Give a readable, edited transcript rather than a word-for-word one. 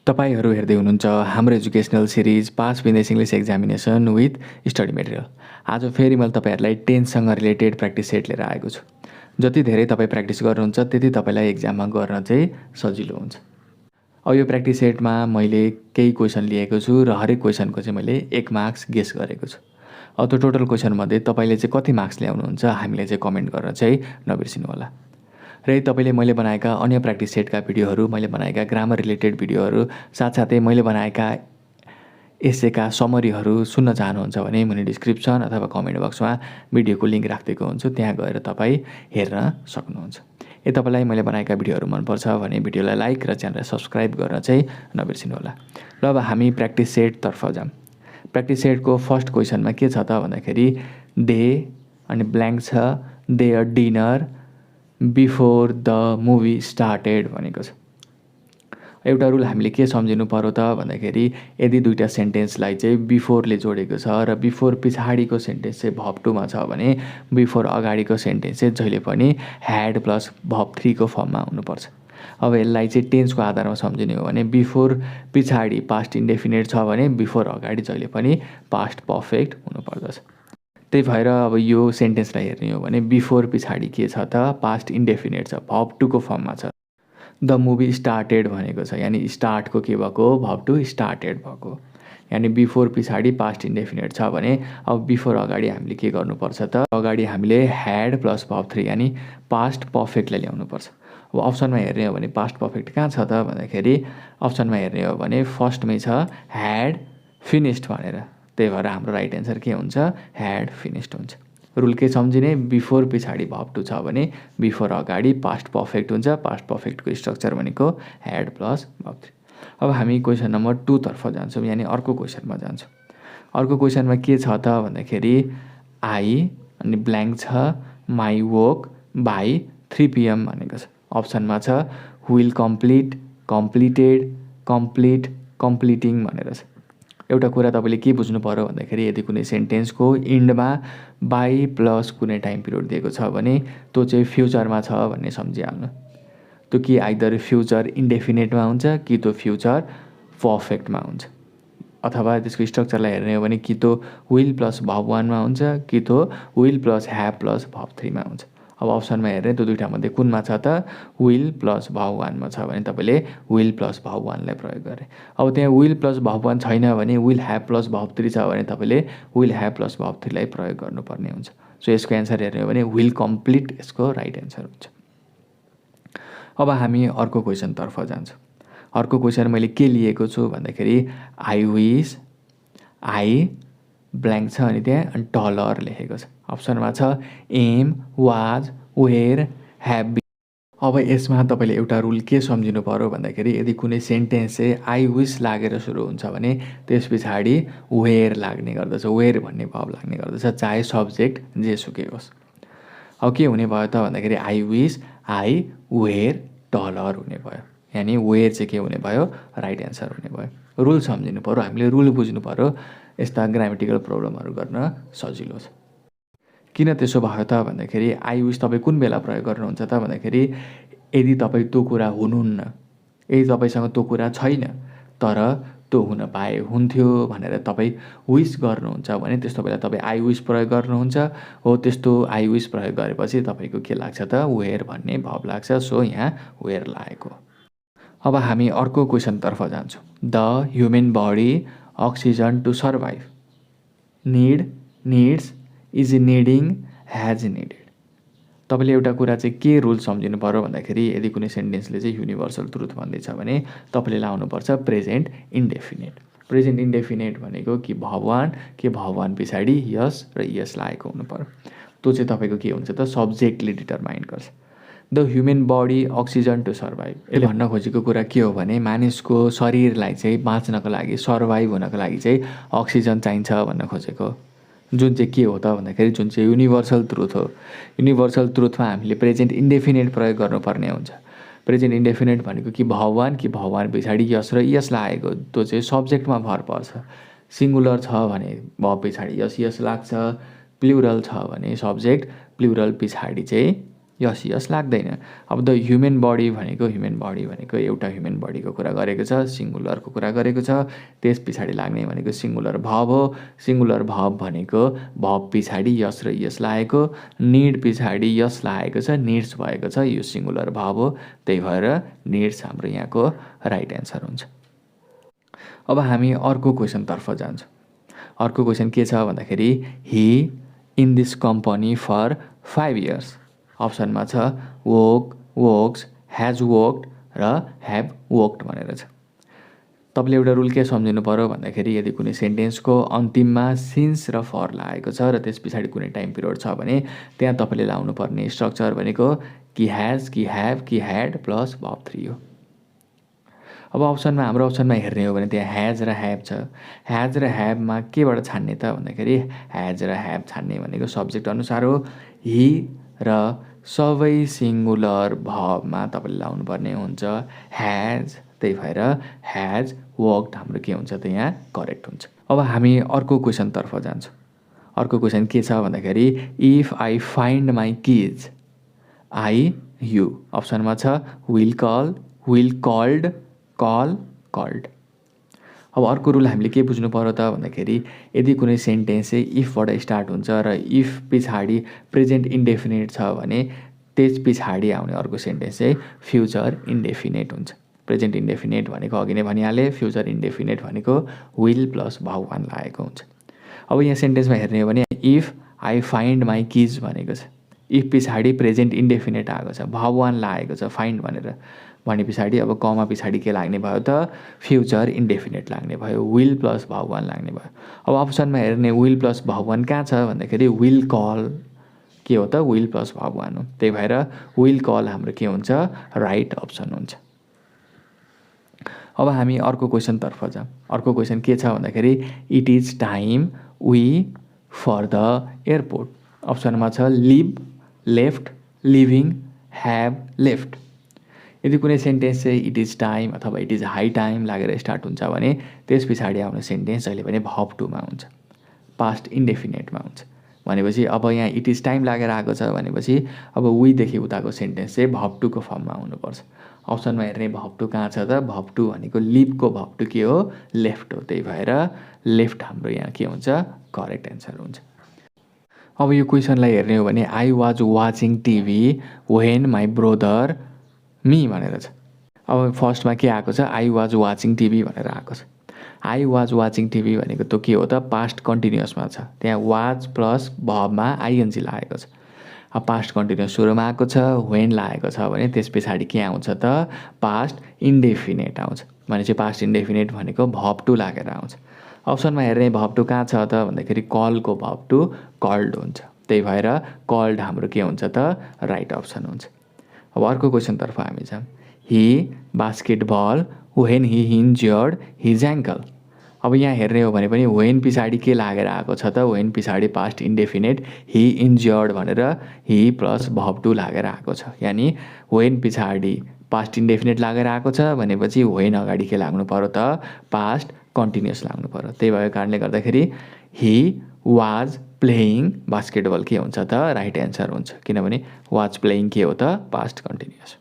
तपाईहरू हेर्दै हुनुहुन्छ हाम्रो एजुकेसनल सिरिज पास विदेश English examination with study material. आज फेरि मैले तपाईँहरूलाई टेन्ससँग रिलेटेड प्र्याक्टिस सेट लिएर आएको छु। जति धेरै तपाईँ प्र्याक्टिस गर्नुहुन्छ त्यति तपाईँलाई एक्जाममा गर्न चाहिँ सजिलो हुन्छ। अब यो प्र्याक्टिस सेटमा मैले केही क्वेसन लिएको छु र हरेक क्वेसनको चाहिँ मैले 1 मार्क्स गेस गरेको छु। अब त्यो टोटल क्वेसनमध्ये तपाईँले चाहिँ कति मार्क्स ल्याउनुहुन्छ हामीले चाहिँ कमेन्ट गर्न चाहिँ नबिर्सिनु होला। र तपाईँले मैले बनाएका अन्य प्र्याक्टिस सेटका भिडियोहरू, मैले बनाएका ग्रामर रिलेटेड भिडियोहरू, साथसाथै मैले बनाएका एसेका समरीहरू सुन्न चाहनुहुन्छ भने मुनि डिस्क्रिप्सन अथवा कमेन्ट बक्समा भिडियोको लिङ्क राखिदिएको हुन्छु, त्यहाँ गएर तपाईँ हेर्न सक्नुहुन्छ। तपाईँलाई मैले बनाएका भिडियोहरू मनपर्छ भने भिडियोलाई लाइक र च्यानललाई सब्सक्राइब गर्न चाहिँ नबिर्सिनु होला। ल अब हामी प्र्याक्टिस सेटतर्फ जाऊँ। प्र्याक्टिस सेटको फर्स्ट क्वेसनमा के छ त भन्दाखेरि दे अनि ब्ल्याङ्क छ, they a dinner before the movie started भनेको छ। एउटा रुल हामीले के सम्झिनु पर्यो त भन्दाखेरि यदि दुईवटा सेन्टेन्सलाई चाहिँ बिफोरले जोडेको छ र बिफोर पछाडिको सेन्टेन्स चाहिँ भर्ब 2 मा छ भने बिफोर अगाडिको सेन्टेन्स चाहिँ जहिले पनि ह्याड प्लस भर्ब 3 को फर्ममा हुनुपर्छ। अब यसलाई चाहिँ टेन्सको आधारमा सम्झिने हो भने बिफोर पछाडि पास्ट इन्डेफिनेट छ भने बिफोर अगाडि जहिले पनि पास्ट पर्फेक्ट हुनुपर्दछ। त्यही भएर अब यो सेन्टेन्सलाई हेर्ने हो भने बिफोर पछाडि के छ त पास्ट इन्डेफिनेट छ, भर्ब 2 को फर्ममा छ। द मुभी स्टार्टेड भनेको छ, यानि स्टार्टको के भएको, भर्ब 2 स्टार्टेड भएको। यानि बिफोर पछाडि पास्ट इन्डेफिनेट छ भने अब बिफोर अगाडि हामीले के गर्नुपर्छ त, अगाडि हामीले ह्याड प्लस भर्ब 3 यानि पास्ट पर्फेक्टलाई ल्याउनुपर्छ। अब अप्सनमा हेर्ने हो भने पास्ट पर्फेक्ट कहाँ छ त भन्दाखेरि अप्सनमा हेर्ने हो भने फर्स्टमै छ ह्याड फिनिस्ड भनेर। त्यही भएर हाम्रो राइट एन्सर के हुन्छ, ह्याड फिनिस्ड हुन्छ। रुल के सम्झिने, बिफोर पछाडि भर्ब 2 छ भने बिफोर अगाडि पास्ट पर्फेक्ट हुन्छ। पास्ट पर्फेक्टको स्ट्रक्चर भनेको ह्याड प्लस भर्ब 3। अब हामी क्वेसन नम्बर 2 तर्फ जान्छौँ, यानि अर्को क्वेसनमा जान्छौँ। अर्को क्वेसनमा के छ त भन्दाखेरि आई अनि ब्ल्याङ्क छ माई वर्क बाई 3 PM भनेको छ। अप्सनमा छ will complete, completed, complete, completing भनेर छ। एउटा कुरा तपाईँले के बुझ्नु पर्यो भन्दाखेरि यदि कुनै सेन्टेन्सको इन्डमा बाई प्लस कुनै टाइम पिरियड दिएको छ भने त्यो चाहिँ फ्युचरमा छ भन्ने सम्झिहाल्नु। त्यो कि आइदर फ्युचर इन्डेफिनेटमा हुन्छ कि त्यो फ्युचर पर्फेक्टमा हुन्छ, अथवा त्यसको स्ट्रक्चरलाई हेर्ने हो भने कि त्यो विल प्लस भर्ब 1 मा हुन्छ कि त्यो will plus have plus verb 3 मा हुन्छ। अब अप्सनमा हेर्ने त्यो दुईवटा मध्ये कुनमा छ त विल प्लस भर्ब 1 मा छ भने तपाईँले विल प्लस भर्ब 1 लाई प्रयोग गरे। अब त्यहाँ विल प्लस भर्ब 1 छैन भने विल ह्याभ प्लस भर्ब 3 छ भने तपाईँले विल ह्याभ प्लस भर्ब 3 लाई प्रयोग गर्नुपर्ने हुन्छ। सो यसको एन्सर हेर्ने हो भने विल कम्प्लिट यसको राइट एन्सर हुन्छ। अब हामी अर्को क्वेसनतर्फ जान्छौँ। अर्को क्वेसन मैले के लिएको छु भन्दाखेरि आई विस, आई ब्ल्याङ्क छ अनि त्यहाँ डलर लेखेको छ। अप्सनमा छ am, was, were, have been. अब यसमा तपाईँले एउटा रुल के सम्झिनु पर्यो भन्दाखेरि यदि कुनै सेन्टेन्स चाहिँ आई विस लागेर सुरु हुन्छ भने त्यस पछाडि वेयर लाग्ने गर्दछ, वेयर भन्ने भाव लाग्ने गर्दछ, चाहे सब्जेक्ट जेसुकै होस्। अब के हुने भयो त भन्दाखेरि I wish I were dollar हुने भयो, यानि वेयर चाहिँ के हुने भयो, राइट एन्सर हुने भयो। रुल सम्झिनु पर्यो, हामीले रुल बुझ्नु पर्यो, यस्ता ग्रामेटिकल प्रब्लमहरू गर्न सजिलो छ। किन त्यसो भयो त भन्दाखेरि आई विस तपाईँ कुन बेला प्रयोग गर्नुहुन्छ त भन्दाखेरि यदि तपाईँ त्यो कुरा हुनुहुन्न, यदि तपाईँसँग त्यो कुरा छैन तर त्यो हुन पाए हुन्थ्यो भनेर तपाईँ विस गर्नुहुन्छ भने त्यस्तो बेला तपाईँ आई विस प्रयोग गर्नुहुन्छ। हो त्यस्तो आई विस प्रयोग गरेपछि तपाईँको के लाग्छ त वेयर भन्ने भाव लाग्छ। सो यहाँ वेयर लागेको। अब हामी अर्को क्वेसनतर्फ जान्छौँ। The human body oxygen to survive, need, needs, is needing, has needed. तपाईँले एउटा कुरा चाहिँ के रुल सम्झिनु पर्यो भन्दाखेरि यदि कुनै सेन्टेन्सले चाहिँ युनिभर्सल ट्रुथ भन्दैछ भने तपाईँले लाउनुपर्छ प्रेजेन्ट इन्डेफिनेट। प्रेजेन्ट इन्डेफिनेट भनेको कि भर्ब 1 कि भर्ब 1 पछाडि यस र यस लागेको हुनु पर्यो। त्यो चाहिँ तपाईँको के हुन्छ त सब्जेक्टले डिटरमाइन गर्छ। The human body oxygen to survive, यसले भन्न खोजेको कुरा के हो भने मानिसको शरीरलाई चाहिँ बाँच्नको लागि, सर्भाइभ हुनको लागि चाहिँ अक्सिजन चाहिन्छ भन्न खोजेको, जुन चाहिँ के हो त भन्दाखेरि जुन चाहिँ युनिभर्सल ट्रुथ हो। युनिभर्सल ट्रुथमा हामीले प्रेजेन्ट इन्डेफिनेट प्रयोग गर्नुपर्ने हुन्छ। प्रेजेन्ट इन्डेफिनेट भनेको कि भर्ब 1 कि भर्ब 1 पछाडि यस र यस लागेको, त्यो चाहिँ सब्जेक्टमा भर पर्छ। सिङ्गुलर छ भने भर्ब पछाडि यस यस लाग्छ, प्लुरल छ भने सब्जेक्ट प्लुरल पछाडि चाहिँ यस यस लाग्दैन। अब द ह्युमन बडी भनेको एउटा ह्युमन बडीको कुरा गरेको छ, सिङ्गुलरको कुरा गरेको छ। त्यस पछाडि लाग्ने भनेको सिङ्गुलर भर्ब हो। सिङ्गुलर भर्ब भनेको भर्ब पछाडि यस र यस लागेको, निड पछाडि यस लागेको छ, निड्स भएको छ, यो सिङ्गुलर भर्ब हो। त्यही भएर निड्स हाम्रो यहाँको राइट एन्सर हुन्छ। अब हामी अर्को क्वेसनतर्फ जान्छौँ। अर्को क्वेसन के छ भन्दाखेरि he in this company for 5 years। अप्सनमा छ वर्क, वर्क्स, ह्याज वर्कड र ह्याभ वर्कड भनेर छ। तपाईँले एउटा रुल के सम्झिनु पऱ्यो भन्दाखेरि यदि कुनै सेन्टेन्सको अन्तिममा सिन्स र फर लागेको छ र त्यस पछाडि कुनै टाइम पिरियड छ भने त्यहाँ तपाईँले लाउनु पर्ने स्ट्रक्चर भनेको कि ह्याज, कि ह्याभ, कि ह्याड प्लस भर्ब 3 हो। अब हाम्रो अप्सनमा हेर्ने हो भने त्यहाँ ह्याज र ह्याभ छ। ह्याज र ह्याभमा केबाट छान्ने त भन्दाखेरि ह्याज र ह्याभ छान्ने भनेको सब्जेक्ट अनुसार हो। ही र सबै सिङ्गुलर भर्बमा तपाईँले लाउनु पर्ने हुन्छ ह्याज। त्यही भएर ह्याज वर्कड हाम्रो के हुन्छ त यहाँ करेक्ट हुन्छ। अब हामी अर्को क्वेसनतर्फ जान्छौँ। अर्को क्वेसन के छ भन्दाखेरि if I find my keys I you. अप्सनमा छ will call, will called, call, called. अब अर्को रुल हामीले के बुझ्नु पर्यो त भन्दाखेरि यदि कुनै सेन्टेन्स चाहिँ इफबाट स्टार्ट हुन्छ र इफ पछाडि प्रेजेन्ट इन्डेफिनेट छ भने त्यस पछाडि आउने अर्को सेन्टेन्स चाहिँ फ्युचर इन्डेफिनेट हुन्छ। प्रेजेन्ट इन्डेफिनेट भनेको अघि नै भनिहालेँ, फ्युचर इन्डेफिनेट भनेको विल प्लस भर्ब 1 लागेको हुन्छ। अब यहाँ सेन्टेन्समा हेर्ने हो भने इफ आई फाइन्ड माई किज भनेको छ। इफ पछाडि प्रेजेन्ट इन्डेफिनेट आएको छ, भर्ब 1 लागेको छ फाइन्ड भनेर भने पछाडि अब कमा पछाडि के लाग्ने भयो त फ्युचर इन्डेफिनेट लाग्ने भयो, विल प्लस भर्ब 1 लाग्ने भयो। अब अप्सनमा हेर्ने विल प्लस भर्ब 1 कहाँ छ भन्दाखेरि विल कल के हो त विल प्लस भर्ब 1 हो। त्यही भएर विल कल हाम्रो के हुन्छ राइट अप्सन हुन्छ। अब हामी अर्को क्वेसनतर्फ जाऊँ। अर्को क्वेसन के छ भन्दाखेरि it is time we for the airport. अप्सनमा छ leave, left, living, have left. यदि कुनै सेन्टेन्स चाहिँ इट इज टाइम अथवा इट इज हाई टाइम लागेर स्टार्ट हुन्छ भने त्यस पछाडि आउने सेन्टेन्स जहिले पनि भर्ब 2 मा हुन्छ, पास्ट इन्डेफिनेटमा हुन्छ। भनेपछि अब यहाँ इट इज टाइम लागेर आएको छ भनेपछि अब वीदेखि उताको सेन्टेन्स चाहिँ भर्ब 2 को फर्ममा हुनुपर्छ। अप्सनमा हेर्ने भर्ब 2 कहाँ छ त भर्ब 2 भनेको लिभको भर्ब 2 के हो लेफ्ट हो। त्यही भएर लेफ्ट हाम्रो यहाँ के हुन्छ करेक्ट एन्सर हुन्छ। अब यो क्वेसनलाई हेर्ने हो भने I was watching TV when my brother me भनेर छ। अब फर्स्टमा के आएको छ आई वाज वाचिङ टिभी भनेर आएको छ। आई वाज वाचिङ टिभी भनेको त के हो त पास्ट कन्टिन्युअसमा छ। त्यहाँ वाज प्लस भर्बमा आइएनजी लागेको छ। अब पास्ट कन्टिन्युअस सुरुमा आएको छ, वेन लागेको छ भने त्यस पछाडि के आउँछ त पास्ट इन्डेफिनेट आउँछ। भनेपछि पास्ट इन्डेफिनेट भनेको भर्ब 2 लागेर आउँछ। अप्सनमा हेर्ने भर्ब 2 कहाँ छ त भन्दाखेरि कलको भर्ब 2 कल्ड हुन्छ। त्यही भएर कल्ड हाम्रो के हुन्छ त राइट अप्सन हुन्छ। अब अर्को क्वेसनतर्फ हामी जाऊँ। He basketball when he injured his ankle. अब यहाँ हेर्ने हो भने पनि वेन पछाडि के लागेर आएको छ त वेन पछाडि पास्ट इन्डेफिनेट ही इन्जर्ड भनेर ही प्लस भर्ब 2 लागेर आएको छ। यानि वेन पछाडि पास्ट इन्डेफिनेट लागेर आएको छ भनेपछि वेन अगाडि के लाग्नु पर्यो त पास्ट कन्टिन्युअस लाग्नु पर्यो। त्यही भएको कारणले गर्दाखेरि ही वाज प्लेइङ बास्केटबल के हुन्छ त राइट एन्सर हुन्छ। किनभने वाज प्लेइङ के हो त पास्ट कन्टिन्युअस।